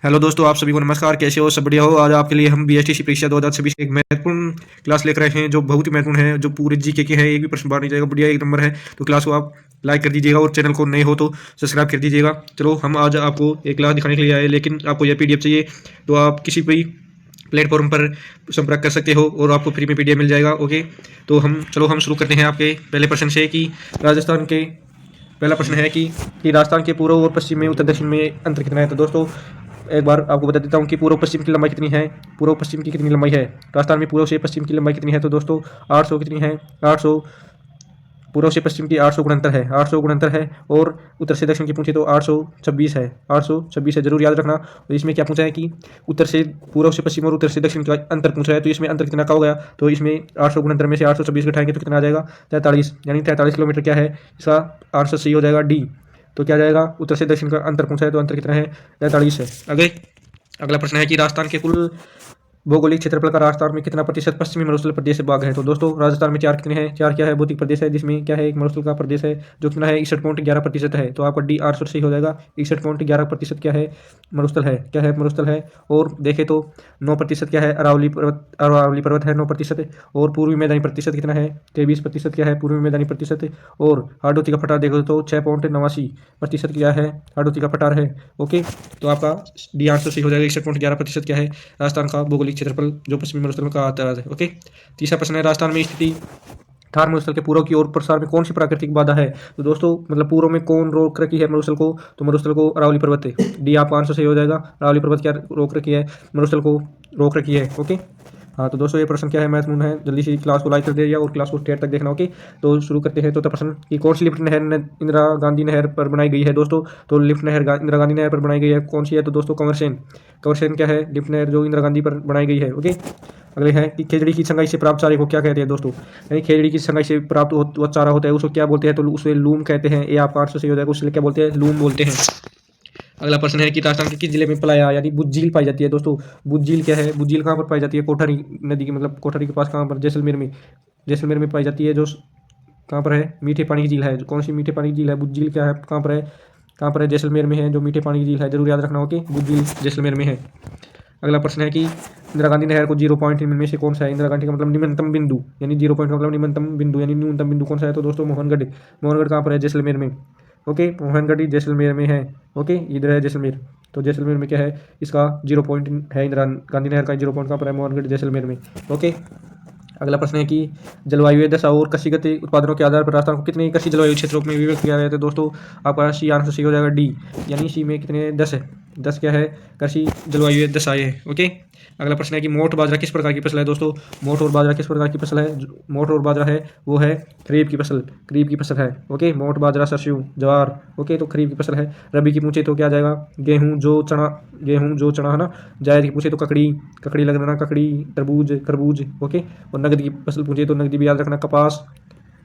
Hello दोस्तों, आप सभी को नमस्कार। कैसे हो? सब बढ़िया हो? आज आपके लिए हम बीएसटीसी परीक्षा 2026 एक महत्वपूर्ण क्लास लेकर आए हैं जो बहुत ही महत्वपूर्ण है, जो पूरे जीके के हैं। एक भी प्रश्न बाहर नहीं जाएगा। बढ़िया एक नंबर है। तो क्लास को आप लाइक कर दीजिएगा और चैनल को नए हो तो सब्सक्राइब कर दीजिएगा। चलो, हम आज आपको एक क्लास दिखाने के लिए आए, लेकिन आपको यह पीडीएफ चाहिए तो आप किसी भी प्लेटफॉर्म पर संपर्क कर सकते हो और आपको फ्री में पीडीएफ मिल जाएगा। ओके, तो हम शुरू करते हैं आपके पहले प्रश्न से कि राजस्थान के पहला प्रश्न है कि राजस्थान के पूर्व और पश्चिम में, उत्तर दक्षिण में अंतर कितना है। तो दोस्तों, एक बार आपको बता देता हूँ कि पूर्व पश्चिम की लंबाई कितनी है। पूर्व पश्चिम की कितनी लंबाई है राजस्थान में? पूर्व से पश्चिम की लंबाई कितनी है? तो दोस्तों 800 कितनी है? 800। पूर्व से पश्चिम की 800 गुणंतर है, 800 गुणंतर है। और उत्तर से दक्षिण की पूछे तो 826 है, 826 है। जरूर याद रखना। तो इसमें क्या पूछा है कि उत्तर से पूर्व से पश्चिम और उत्तर से दक्षिण का अंतर पूछा है। तो इसमें अंतर कितना का हो गया? तो इसमें 800 गुणंतर में से 826 घटाएंगे तो कितना आ जाएगा? 43, यानी 43 किलोमीटर क्या है इसका आंसर? सही हो जाएगा डी। तो क्या जाएगा? उत्तर से दक्षिण का अंतर पूछा है तो अंतर कितना है? 43 है। आगे अगला प्रश्न है कि राजस्थान के कुल भौगोलिक क्षेत्रफल का राजस्थान में कितना प्रतिशत पश्चिमी मरुस्थल प्रदेश से भाग है। तो दोस्तों, राजस्थान में चार कितने हैं? चार क्या है? भौतिक प्रदेश है, जिसमें क्या है? एक मरुस्थल का प्रदेश है जो कितना है? 61.11% है। तो आपका डी आंसर सही हो जाएगा। 61.11% क्या है? मरुस्थल है। क्या है? मरुस्थल है। और देखें तो 9% क्या है? अरावली पर्वत, अरावली पर्वत है 9%। और पूर्वी मैदानी प्रतिशत कितना है? 23% क्या है? पूर्वी मैदानी प्रतिशत। और हाडोती का पठार देखो तो 6.89% क्या है? हाडोती का पठार है। ओके, तो आपका डी आंसर सही हो जाएगा। 61.11% क्या है? राजस्थान का भौगोलिक क्षेत्रफल जो पश्चिमी मरुस्थल में कहा आता है। ओके, तीसरा प्रश्न है राजस्थान में स्थिति थार मरुस्थल के पूर्व की ओर प्रसार में कौन सी प्राकृतिक बाधा है। तो दोस्तों, मतलब पूर्व में कौन रोक रखी है मरुस्थल को? तो मरुस्थल को अरावली पर्वत है। डी आपका आंसर सही हो जाएगा। अरावली पर्वत क्या रोक रखी है? मरुस्थल को रोक रखी है। ओके, हाँ तो दोस्तों, ये प्रश्न क्या है? महत्वपूर्ण है। जल्दी से क्लास को लाइक कर दीजिए और क्लास को स्टेट तक देखना। ओके, तो शुरू करते हैं। चौथा प्रश्न कि कौन सी लिफ्ट नहर इंदिरा गांधी नहर पर बनाई गई है। दोस्तों, तो लिफ्ट नहर इंदिरा गांधी नहर पर बनाई गई है, कौन सी है? तो दोस्तों कंवरसेन। कंवरसेन क्या है? लिफ्ट नहर जो इंदिरा गांधी पर बनाई गई है। ओके, अगले है कि खेजड़ी की संगाई से प्राप्त चारे को क्या कहते हैं। दोस्तों, यानी खेजड़ी की संगाई से प्राप्त वो चारा होता है उसको क्या बोलते हैं? तो उसे लूम कहते हैं। ये आपका आंसर सही हो जाएगा। उससे क्या बोलते हैं? लूम बोलते हैं। अगला प्रश्न है कि राजस्थान के किस जिले में पलाया यानी बुज्झील पाई जाती है। दोस्तों, बुज्झील क्या है? बुज्झील कहाँ पर पाई जाती है? कोठारी नदी की, मतलब कोठारी के पास। कहाँ पर? जैसलमेर में। जैसलमेर में पाई जाती है। जो कहाँ पर है? मीठे पानी की झील है। कौन सी मीठे पानी की झील है? बुज्झील क्या है? कहाँ पर है? कहाँ पर है? जैसलमेर में है जो मीठे पानी की झील है। जरूर याद रखना। ओके, बुज्झील जैसलमेर में है। अगला प्रश्न है कि इंदिरा गांधी नहर को 0 पॉइंट में से कौन सा है? इंदिरा गांधी का मतलब निम्नतम बिंदु, यानी 0 पॉइंट का मतलब निम्नतम बिंदु, यानी न्यूनतम बिंदु कौन सा है? तो दोस्तों मोहनगढ़। मोहनगढ़ कहाँ पर है? जैसलमेर में। ओके, मोहनगढ़ जैसलमेर में है। ओके, इधर है जैसलमेर। तो जैसलमेर में क्या है? इसका 0 पॉइंट है। इंदिरा गांधी नहर का 0 पॉइंट कहाँ पर है? मोहनगढ़ जैसलमेर में। ओके, अगला प्रश्न है कि जलवायु दशा और कृषिगत उत्पादनों के आधार पर राजस्थान को कितने कृषि जलवायु क्षेत्रों में विभक्त किया गया है। तो दोस्तों, आपका सी आंसर सही हो जाएगा डी, यानी सी में कितने? 10 है। 10 क्या है? कृषि जलवायु दशाएं है। ओके, अगला प्रश्न है कि मोठ बाजरा किस प्रकार की फसल है। दोस्तों, मोठ और बाजरा किस प्रकार की फसल है? मोठ और बाजरा है वो है खरीफ की फसल। खरीफ की फसल है। ओके, मोठ बाजरा सरसों ज्वार। ओके, तो खरीफ की फसल है। रबी की पूछे तो क्या जाएगा? गेहूं जो चना, गेहूं जो चना है ना। जायद की पूछे तो ककड़ी, ककड़ी लग रहा, ककड़ी तरबूज खरबूज। ओके, और नगद की फसल पूछे तो नगदी भी याद रखना। कपास,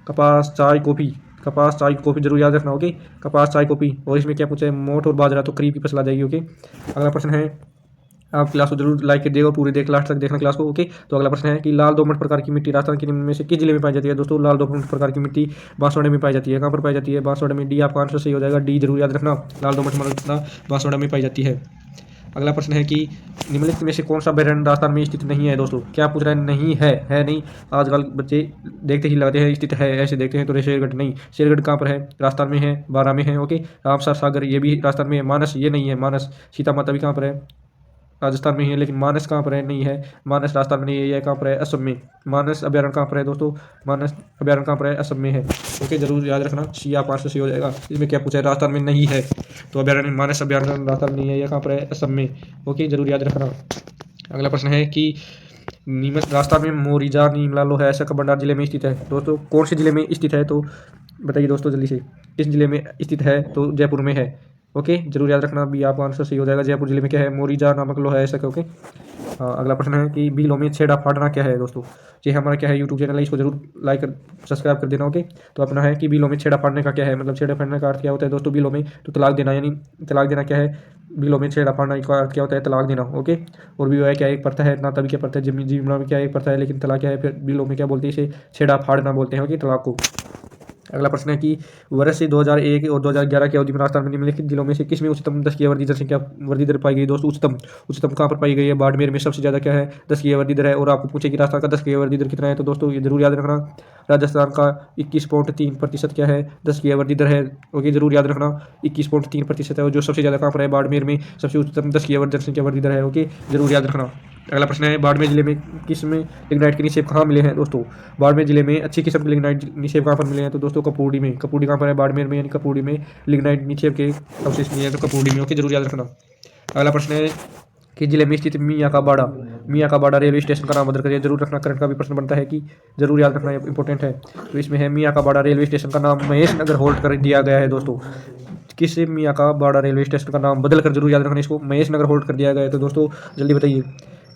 कपास चाय कॉफी। कपास चाय कॉफी जरूर याद रखना। ओके, कपास चाय कॉफी। और इसमें क्या पूछा है? मोठ और बाजरा, तो खरीफ की फसल आ जाएगी। ओके, अगला प्रश्न है, आप क्लास को जरूर लाइक कर दिएगा और पूरी देख लास्ट तक देखना क्लास को। ओके, तो अगला प्रश्न है कि लाल दोमट प्रकार की मिट्टी राजस्थान के निम्न में से किस जिले में पाई जाती है। दोस्तों, लाल दोमट प्रकार की मिट्टी बांसवाड़ा में पाई जाती है। कहाँ पर पाई जाती है? बांसवाड़ा में। डी आपका आंसर सही हो जाएगा। डी जरूर याद रखना। लाल दोमट मृदा बांसवाड़ा में पाई जाती है। अगला प्रश्न है कि निम्नलिखित में से कौन सा अभ्यारण्य राजस्थान में स्थित नहीं है। दोस्तों, क्या पूछ रहा है? नहीं है नहीं। आजकल बच्चे देखते ही लगते हैं स्थित है, ऐसे देखते हैं तो शेरगढ़ नहीं। शेरगढ़ कहाँ पर है? राजस्थान में है, बारा में है। ओके, रामसर सागर ये भी राजस्थान में है। मानस ये नहीं है। मानस सीता माता भी कहाँ पर है? राजस्थान में ही है। लेकिन मानस कहाँ पर है? नहीं है। मानस राजस्थान में नहीं है। यह कहाँ पर है? असम में। मानस अभ्यारण्य कहाँ पर है? दोस्तों, मानस अभ्यारण्य कहाँ पर है? असम में है। ओके, जरूर याद रखना। सी आप आंसर सही हो जाएगा। इसमें क्या पूछा है? राजस्थान में नहीं है। तो अभ्यारण्य मानस अभ्यारण्य राजस्थान में नहीं है। यह कहाँ पर है? असम में। ओके, जरूर याद रखना। अगला प्रश्न है कि नीमच राजस्थान में मोरीजा नीमला लोहा ऐसा का भंडार जिले में स्थित है। दोस्तों, कौन से जिले में स्थित है? तो बताइए दोस्तों जल्दी से। किस जिले में स्थित है? तो जयपुर में है। ओके, जरूर याद रखना। बी आपका आंसर सही हो जाएगा। जयपुर जिले में क्या है? मोरीजा नामक लोहा ऐसा का। ओके, हाँ, अगला प्रश्न है कि बिलों में छेड़ा फाड़ना क्या है। दोस्तों, ये हमारा क्या है? यूट्यूब चैनल है, इसको जरूर लाइक कर सब्सक्राइब कर देना। ओके, तो अपना है कि बिलों में छेड़ा फाड़ने का क्या है? मतलब छेड़ा फाड़ने का अर्थ क्या होता है दोस्तों? बिलों में तो तलाक देना, यानी तलाक देना क्या है? बिलों में छेड़ा फाड़ना का अर्थ क्या होता है? तलाक देना। ओके, और विवाह क्या एक प्रथा है ना, तभी क्या प्रथा है? जमीन जीवना में क्या एक प्रथा है, लेकिन तलाक क्या है? फिर बिलों में क्या बोलते हैं? इसे छेड़ा फाड़ना बोलते हैं। ओके, तलाक को। अगला प्रश्न है कि वर्ष 2001 और 2011 की अवधि में राजस्थान में निम्नलिखित जिलों में से किस में उच्चतम दशकीय वृद्धि दर संख्या वृद्धि दर पाई गई। दोस्तों उच्चतम कहाँ पर पाई गई है? बाड़मेर में सबसे ज़्यादा क्या है? दशकीय वृद्धि दर है। और आपको पूछे कि राजस्थान का दशकीय वृद्धि दर कितना है, तो दोस्तों ये जरूर याद रखना, राजस्थान का 21.3% क्या है? दशकीय वृद्धि दर है। ओके, जरूर याद रखना 21.3% है, और जो सबसे ज़्यादा कहाँ पर है? बाड़मेर में सबसे उच्चतम दशकीय वृद्धि दर संख्या वृद्धि दर है। ओके, जरूर याद रखना। अगला प्रश्न है, बाड़मेर जिले में किस में लिग्नाइट के निक्षेप कहाँ मिले हैं? दोस्तों बाड़मेर जिले में अच्छी किस्म के लिग्नाइट निक्षेप कहाँ पर मिले हैं? तो दोस्तों कपूडी में। कपूडी कहाँ पर है? बाड़मेर में, यानी कपूडी में लिग्नाइट निक्षेप के अवशेष मिले हैं, तो कपूडी में। ओके, जरूर याद रखना। अगला प्रश्न है कि जिले में स्थित मियाँ का बाड़ा रेलवे स्टेशन का नाम बदल कर, जरूर रखना, करंट का भी प्रश्न बनता है कि जरूर याद रखना, इंपॉर्टेंट है। तो इसमें है मियाँ का बाड़ा रेलवे स्टेशन का नाम महेश नगर होल्ड कर दिया गया है। दोस्तों किस मियाँ का बाड़ा रेलवे स्टेशन का नाम बदल कर, जरूर याद रखना, इसको महेश नगर होल्ड कर दिया गया है। तो दोस्तों जल्दी बताइए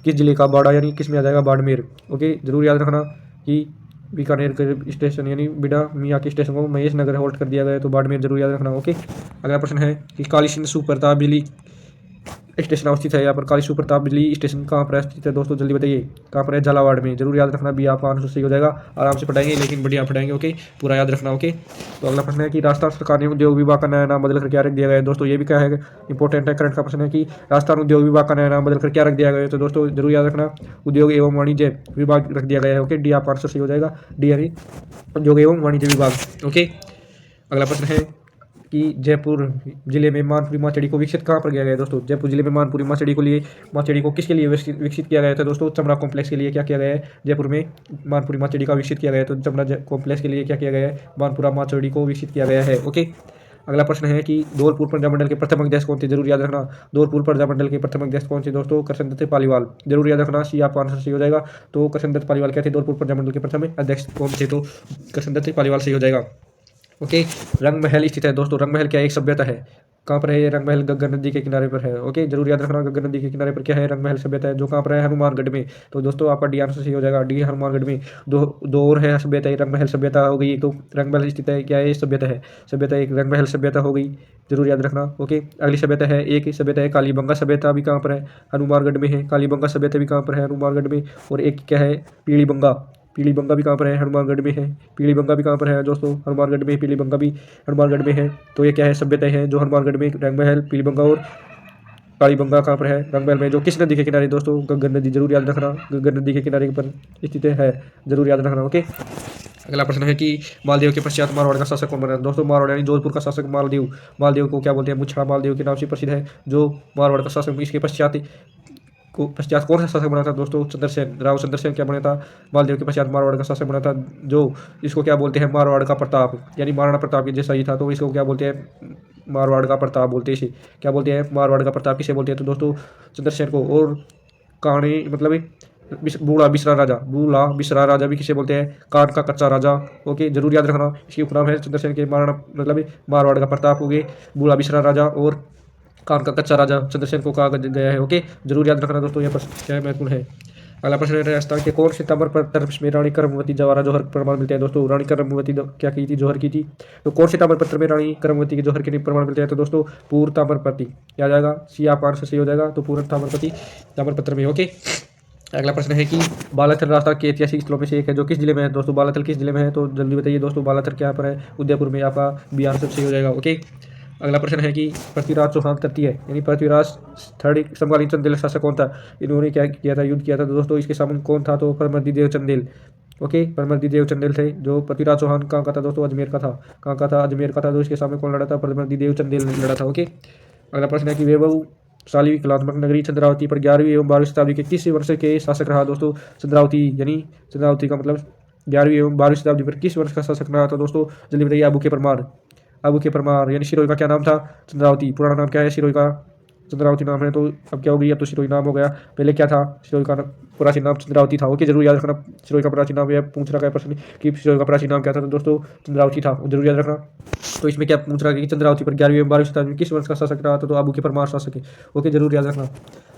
किस जिले का बाड़ा, यानी किस में आ जाएगा? बाड़मेर। ओके, जरूर याद रखना कि बीकानेर के स्टेशन यानी बिडा मियाँ के स्टेशन को महेश नगर होल्ड कर दिया गया है, तो बाड़मेर जरूर याद रखना। ओके, अगला प्रश्न है कि काली सिंध सुप्रताप बिजली स्टेशन अवस्थित है। यहाँ पर काली सुप्रताप बिजली स्टेशन कहाँ पर स्थित है? दोस्तों जल्दी बताइए कहाँ पर है? झालावाड़ में। जरूर याद रखना, भी आपका आंसर सही हो जाएगा। आराम से पढ़ाएंगे, लेकिन बढ़िया पढ़ाएंगे। ओके, पूरा याद रखना। ओके, तो अगला प्रश्न है कि राजस्थान सरकार ने उद्योग विभाग का नया नाम बदल कर क्या रख दिया गया है? दोस्तों ये भी क्या है? इंपॉर्टेंट है, करंट का प्रश्न है कि राजस्थान उद्योग विभाग का नया नाम बदल कर क्या रख दिया गया है? तो दोस्तों जरूर याद रखना, उद्योग एवं वाणिज्य विभाग रख दिया गया है। ओके, डी आपका आंसर सही हो जाएगा, डी यानी उद्योग एवं वाणिज्य विभाग। ओके, अगला प्रश्न है कि जयपुर जिले में मानपुरी माचड़ी को विकसित कहाँ पर किया गया है? दोस्तों जयपुर जिले में मानपुरी माचड़ी को किसके लिए विकसित किया गया था? दोस्तों चमड़ा कॉम्प्लेक्स के लिए क्या किया गया है? जयपुर में मानपुरी माचड़ी का विकसित किया गया है, तो चमड़ा कॉम्प्लेक्स के लिए क्या किया गया है? मानपुरा माचड़ी को विकसित किया गया है। ओके, अगला प्रश्न है कि धौलपुर प्रजामंडल के प्रथम अध्यक्ष कौन थे? जरूर याद रखना, धौलपुर प्रजामंडल के प्रथम अध्यक्ष कौन थे? दोस्तों कृष्णदत्त पालीवाल। जरूर याद रखना, सी आपका आंसर सही हो जाएगा। तो कृष्णदत्त पालीवाल क्या थे? धौलपुर प्रजामंडल के प्रथम अध्यक्ष कौन थे? तो कृष्णदत्त पालीवाल सही हो जाएगा। ओके, रंग महल स्थित है। दोस्तों रंग महल क्या एक सभ्यता है? कहाँ पर है ये रंग महल? गग्गर नदी के किनारे पर है। ओके, जरूर याद रखना, गग्गर नदी के किनारे पर क्या है? रंग महल सभ्यता है, जो कहाँ पर है? हनुमानगढ़ में। तो दोस्तों आपका डी आंसर सही हो जाएगा, डी हनुमानगढ़ में। दो और है सभ्यता, रंग महल सभ्यता हो गई, तो रंग महल स्थित है क्या है? सभ्यता है, सभ्यता एक रंग महल सभ्यता हो गई, जरूर याद रखना। ओके, अगली सभ्यता है, एक सभ्यता है कालीबंगा सभ्यता, भी कहाँ पर है? हनुमानगढ़ में है। कालीबंगा सभ्यता भी कहाँ पर है? हनुमानगढ़ में। और एक क्या है? पीलीबंगा भी कहाँ पर है? हनुमानगढ़ में है। पीलीबंगा भी कहाँ पर है दोस्तों? हनुमानगढ़ में। पीलीबंगा भी हनुमानगढ़ में है। तो ये क्या है? सभ्यता है जो हनुमानगढ़ में, रंग महल, पीलीबंगा और कालीबंगा कहाँ पर है? रंग महल में। जो किस नदी के किनारे? दोस्तों गग्गर नदी, जरूर याद रखना, गग्गर नदी के किनारे पर स्थित है, जरूर याद रखना। ओके, अगला प्रश्न है कि मालदीव के पश्चात मारवाड़ का शासक कौन बना? दोस्तों मारवाड़ यानी जोधपुर का शासक मालदीव को क्या बोलते हैं? मुछड़ा मालदीव के नाम से प्रसिद्ध है, जो मारवाड़ का शासक। इसके पश्चात कौन सा शासक बना था? दोस्तों चंद्रसेन, राव चंद्रसेन क्या बना था? मालदीव के पश्चात मारवाड़ का शासक बना था, जो इसको क्या बोलते हैं? मारवाड़ का प्रताप, यानी महाराणा प्रताप के जैसा ही था, तो इसको क्या बोलते हैं? मारवाड़ का प्रताप बोलते हैं इसे। क्या बोलते हैं? मारवाड़ का प्रताप किसे बोलते हैं? तो दोस्तों चंद्रसेन को। और कहानी मतलब बूढ़ा बिसरा राजा भी किसे बोलते हैं? कान का कच्चा राजा। ओके, जरूर याद रखना, इसकी उपनाम है चंद्रसेन के महाराणा मतलब मारवाड़ का प्रताप हो गए, बूढ़ा बिसरा राजा और कान का कच्चा राजा चंद्रसेन को कहा गया है। ओके, जरूर याद रखना दोस्तों, यह प्रश्न क्या है? महत्वपूर्ण है। अगला प्रश्न है, राजस्थान के कौन से ताम्र पत्थर में रानी कर्मवती जवाहर जौहर प्रमाण मिलते हैं? दोस्तों रानी कर्मवती क्या की थी? जौहर की थी। तो कौन से ताम्र पत्र में रानी कर्मवती के जौहर के प्रमाण मिलते हैं? तो दोस्तों पूर्ण ताम्रपति, क्या आ जाएगा? सी आपका आंसर सही हो जाएगा, तो पूर्ण ताम्र पत्र में। ओके, अगला प्रश्न है कि बालाथल राजस्थान के ऐतिहासिक स्थलों में से एक है, जो किस जिले में है? दोस्तों बालाथल किस जिले में है? तो जल्दी बताइए दोस्तों, बालाथल क्या पर है? उदयपुर में। आपका बी आंसर सही हो जाएगा। ओके, अगला प्रश्न है कि पृथ्वीराज चौहान तृतीय यानी पृथ्वीराज थर्ड समकालीन चंदेल शासक कौन था? इन्होंने क्या किया था? युद्ध किया था। तो दोस्तों इसके सामने कौन था? तो परमर्दी देव चंदेल। ओके, परमर्दी देव चंदेल थे। जो पृथ्वीराज चौहान कहाँ का था? दोस्तों अजमेर का था। कहाँ का था? अजमेर का था। तो इसके सामने कौन लड़ा था? परमर्दी देव चंदेल ने लड़ा था। ओके, अगला प्रश्न है कि वैभवशाली कलात्मक नगरी चंद्रावती पर 11वीं एवं 12वीं शताब्दी के किस वर्ष के शासक रहा? दोस्तों चंद्रावती यानी चंद्रावती का मतलब 11वीं एवं 12वीं शताब्दी पर किस वर्ष का शासक रहा? तो दोस्तों जल्दी बताइए। अबू के परमार यानी शिरोई का क्या नाम था? चंद्रावती। पुराना नाम क्या है शिरोई का? चंद्रावती नाम है। तो अब क्या हो गई? अब तो शिरोई नाम हो गया। पहले क्या था? शिरोई का प्राचीन नाम चंद्रावती था। ओके, जरूर याद रखना, शिरोई का प्राचीन नाम। यह पूछ रखा है प्रश्न कि शिरोई का प्राचीन नाम क्या था? तो दोस्तों चंद्रावती था, जरूर याद रखना। तो इसमें क्या पूछ रहा है कि चंद्रावती पर 11वीं एवं 12वीं शताब्दी में किस वंश का शासक रहा था? तो अबू के परमार शासक है। ओके, जरूर याद रखना।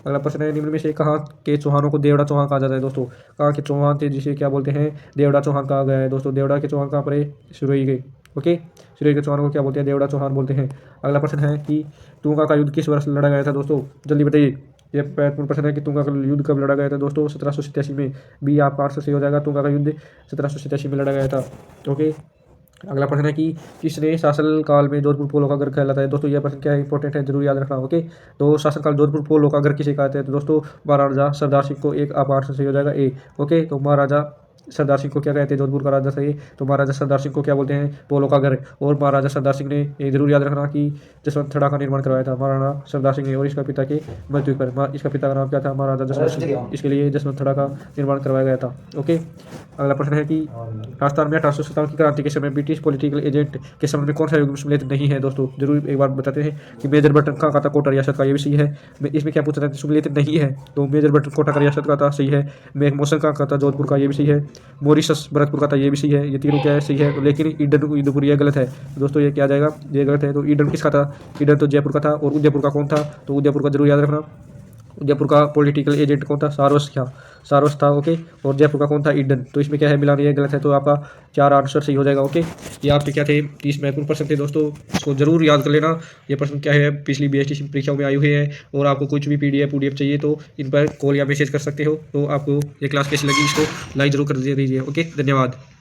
अगला प्रश्न है, निम्न में से कहाँ के चौहानों को देवड़ा चौहान कहा जाता है? दोस्तों कहाँ के चौहान थे जिसे क्या बोलते हैं? देवड़ा चौहान कहा गया है। दोस्तों देवड़ा के चौहान कहाँ पर है? शिरोई के। ओके, सिरोही के चौहान को क्या बोलते हैं? देवड़ा चौहान बोलते हैं। अगला प्रश्न है कि तुंगा का युद्ध किस वर्ष लड़ा गया था? दोस्तों जल्दी बताइए, ये महत्वपूर्ण प्रश्न है कि तुंगा का युद्ध कब लड़ा गया था? दोस्तों 1787 में। बी आपका आंसर सही हो जाएगा, तुंगा का युद्ध 1787 में लड़ा गया था। ओके, अगला प्रश्न है कि किसने शासनकाल में जोधपुर पोलो का घर कहलाता है। दोस्तों यह प्रश्न क्या है, इंपॉर्टेंट है, जरूर याद रखना। ओके, तो शासनकाल जोधपुर पोलो का घर किसे कहते हैं। तो दोस्तों महाराजा सरदार सिंह को, एक आप आंसर सही हो जाएगा ए। ओके, तो महाराजा सरदार सिंह को क्या कहते हैं, जोधपुर का राजा सही। तो महाराजा सरदार सिंह को क्या बोलते हैं, पोलो का घर। और महाराजा सरदार सिंह ने ये जरूर याद रखना कि जसवंत थड़ा का निर्माण करवाया था महाराणा सरदार सिंह ने, और इसका पिता के मृत्यु पर इसका पिता का नाम क्या था, महाराजा जसवंत सिंह, इसके लिए जसवंत थड़ा का निर्माण करवाया गया था। ओके, अगला प्रश्न है कि राजस्थान में 1857 की क्रांति के समय ब्रिटिश पॉलिटिकल एजेंट के संबंध में कौन सा युग्म सम्मिलित नहीं है। दोस्तों जरूर एक बार बताते हैं कि मेजर बटन कहाँ का था, कोटा रियासत का, ये भी सही है। इसमें क्या पूछा था, सम्मिलित नहीं है, तो मेजर बटन कोटा का रियासत का था, सही है। मैकमोसन कहाँ का था, जोधपुर का, ये भी सही है। मॉरिशस भरतपुर का था, ये भी सही है। ये तीनों क्या है, सही है। तो लेकिन ईडन उदयपुर ये गलत है। दोस्तों ये क्या जाएगा, ये गलत है। तो ईडन किसका था, ईडन तो जयपुर का था। और उदयपुर का कौन था, तो उदयपुर का जरूर याद रखना। जयपुर का पॉलिटिकल एजेंट कौन था, सारस था। ओके, और जयपुर का कौन था, ईडन। तो इसमें क्या है, मिलान ये गलत है। तो आपका 4 आंसर सही हो जाएगा। ओके, ये आपके क्या थे, 30 महत्वपूर्ण प्रश्न थे दोस्तों, इसको जरूर याद कर लेना। ये प्रश्न क्या है, पिछली बीएसटी परीक्षाओं में आए हुए हैं। और आपको कुछ भी पीडीएफ चाहिए तो इन पर कॉल या मैसेज कर सकते हो। तो आपको ये क्लास कैसी लगी, इसको लाइक जरूर कर दीजिए। ओके, धन्यवाद।